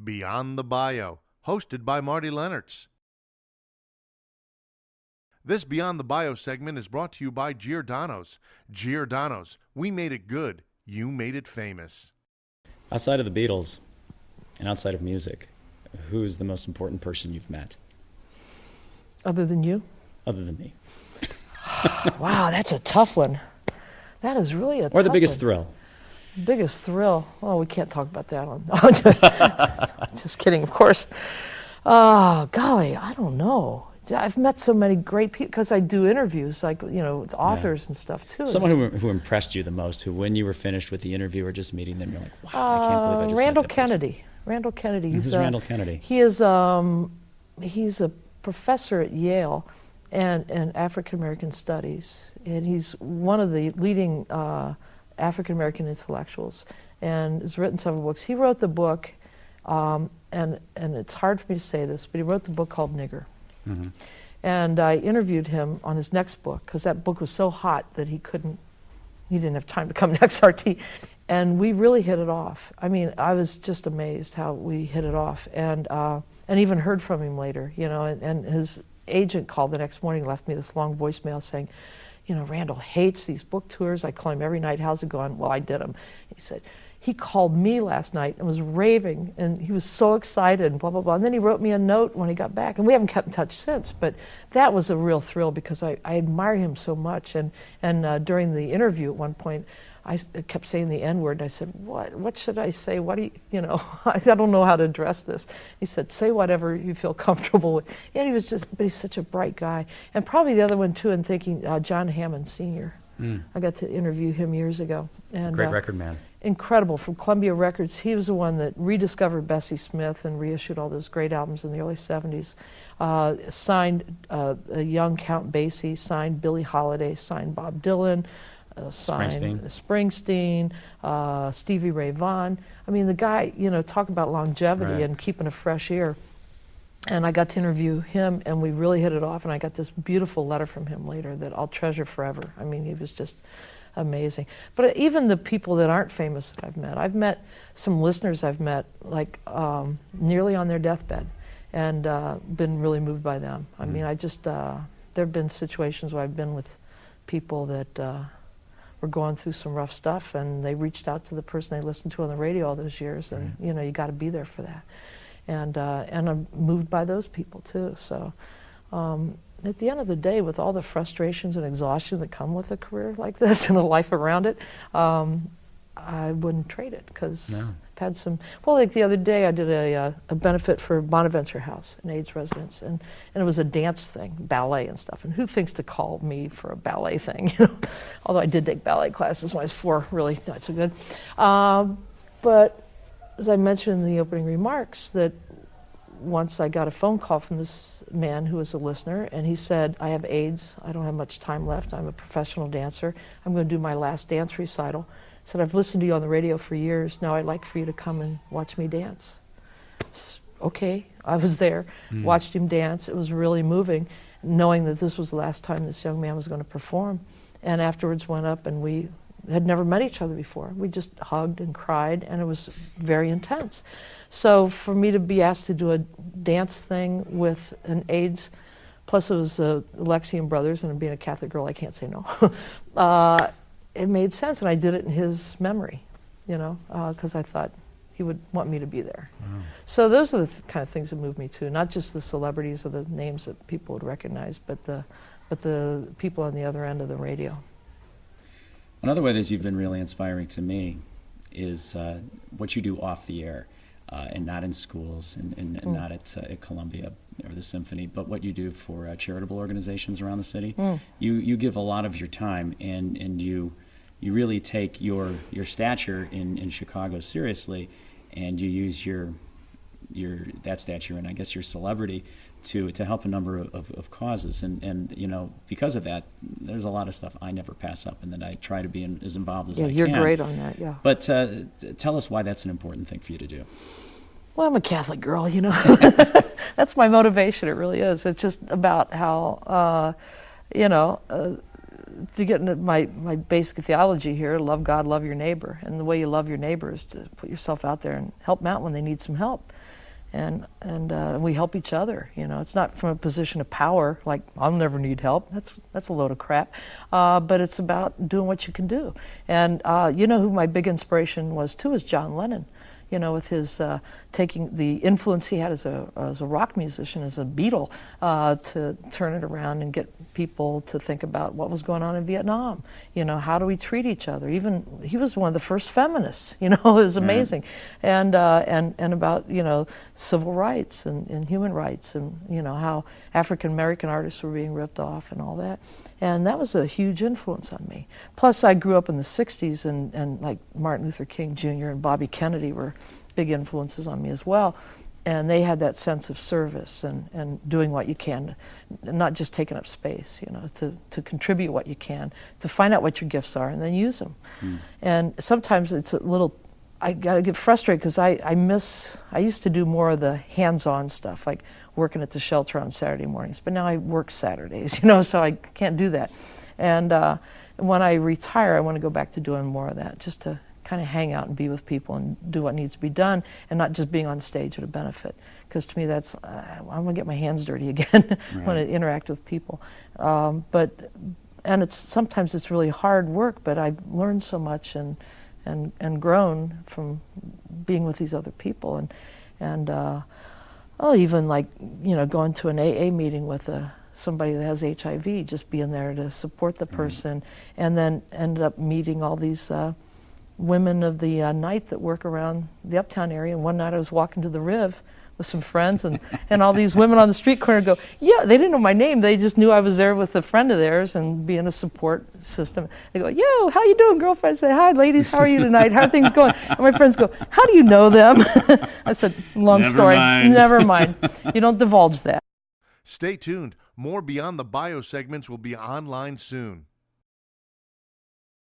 Beyond the Bio, hosted by Marty Lennertz. This Beyond the Bio segment is brought to you by Giordano's. Giordano's, we made it good, you made it famous. Outside of the Beatles and outside of music, who's the most important person you've met? Other than you? Other than me. Wow, that's a tough one. That is really a tough one. Or the biggest thrill? Biggest thrill? Oh, we can't talk about that on. Just kidding, of course. Oh, golly, I don't know. I've met so many great people because I do interviews, like, you know, with authors and stuff too. Someone who impressed you the most, who when you were finished with the interview or just meeting them, you're like, wow, I can't believe I just Randall met that Kennedy. person. Randall Kennedy. Who's Randall Kennedy? He is he's a professor at Yale and African American studies, and he's one of the leading African American intellectuals, and has written several books. He wrote the book, and it's hard for me to say this, but he wrote the book called Nigger. Mm-hmm. And I interviewed him on his next book because that book was so hot that he didn't have time to come to XRT. And we really hit it off. I mean, I was just amazed how we hit it off, and even heard from him later, you know, and his agent called the next morning, left me this long voicemail saying, you know, Randall hates these book tours. I call him every night, how's it going? Well, I did them. He said, he called me last night and was raving, and he was so excited, and blah, blah, blah. And then he wrote me a note when he got back, and we haven't kept in touch since, but that was a real thrill because I admire him so much. And during the interview at one point, I kept saying the N-word, and I said, what should I say? What do you know, I don't know how to address this. He said, say whatever you feel comfortable with. And but he's such a bright guy. And probably the other one too, I'm thinking John Hammond Sr. I got to interview him years ago. And, great record man. Incredible, from Columbia Records. He was the one that rediscovered Bessie Smith and reissued all those great albums in the early 70s. Signed a young Count Basie, signed Billie Holiday, signed Bob Dylan, signed Springsteen, Stevie Ray Vaughan. I mean, the guy, you know, talk about longevity and keeping a fresh ear. And I got to interview him, and we really hit it off, and I got this beautiful letter from him later that I'll treasure forever. I mean, he was just amazing. But even the people that aren't famous that I've met some listeners I've met, like nearly on their deathbed, and been really moved by them. I mean, I just, there have been situations where I've been with people that were going through some rough stuff, and they reached out to the person they listened to on the radio all those years, and you know, you got to be there for that. And I'm moved by those people too. So at the end of the day, with all the frustrations and exhaustion that come with a career like this and a life around it, I wouldn't trade it because I've had some. Well, like the other day, I did a benefit for Bonaventure House, an AIDS residence, and it was a dance thing, ballet and stuff. And who thinks to call me for a ballet thing? You know, although I did take ballet classes when I was 4, really not so good. But as I mentioned in the opening remarks, that once I got a phone call from this man who was a listener, and he said, I have AIDS, I don't have much time left, I'm a professional dancer, I'm going to do my last dance recital. He said, I've listened to you on the radio for years, now I'd like for you to come and watch me dance. Okay, I was there, watched him dance, it was really moving, knowing that this was the last time this young man was going to perform. And afterwards went up, and we had never met each other before. We just hugged and cried, and it was very intense. So for me to be asked to do a dance thing with an AIDS, plus it was the Alexian brothers, and being a Catholic girl, I can't say no. It made sense, and I did it in his memory, you know, because I thought he would want me to be there. Wow. So those are the kind of things that move me too, not just the celebrities or the names that people would recognize, but the people on the other end of the radio. Another way that you've been really inspiring to me is what you do off the air, and not in schools, and not at Columbia or the Symphony, but what you do for charitable organizations around the city. You give a lot of your time, and you really take your stature in Chicago seriously, and you use that stature and I guess your celebrity to help a number of causes, and you know, because of that, there's a lot of stuff I never pass up, and that I try to be as involved as I can. Yeah, you're great on that, yeah. But tell us why that's an important thing for you to do. Well, I'm a Catholic girl, you know. That's my motivation, it really is. It's just about how, you know, to get into my basic theology here, love God, love your neighbor. And the way you love your neighbor is to put yourself out there and help them out when they need some help. And we help each other. You know, it's not from a position of power, like I'll never need help. That's a load of crap. But it's about doing what you can do. And you know who my big inspiration was too is John Lennon. You know, with his taking the influence he had as a rock musician, as a Beatle, to turn it around and get people to think about what was going on in Vietnam. You know, how do we treat each other? Even he was one of the first feminists. You know, it was amazing, and about, you know, civil rights and human rights, and you know how African American artists were being ripped off and all that. And that was a huge influence on me. Plus, I grew up in the '60s, and like Martin Luther King Jr. and Bobby Kennedy were big influences on me as well. And they had that sense of service and doing what you can, not just taking up space, you know, to contribute what you can, to find out what your gifts are and then use them. And sometimes it's a little, I get frustrated because I used to do more of the hands-on stuff, like working at the shelter on Saturday mornings, but now I work Saturdays, you know, so I can't do that. And when I retire, I want to go back to doing more of that, just to kind of hang out and be with people and do what needs to be done, and not just being on stage at a benefit. Because to me, that's I want to get my hands dirty again. I want to interact with people. And sometimes it's really hard work, but I've learned so much and grown from being with these other people, and even like, you know, going to an AA meeting with somebody that has HIV, just being there to support the person, and then ended up meeting all these women of the night that work around the Uptown area. And one night I was walking to the Riv with some friends, and all these women on the street corner go, yeah, they didn't know my name, they just knew I was there with a friend of theirs and being a support system. They go, yo, how you doing, girlfriend? I say, hi, ladies, how are you tonight? How are things going? And my friends go, how do you know them? I said, long story. Never mind. You don't divulge that. Stay tuned. More Beyond the Bio segments will be online soon.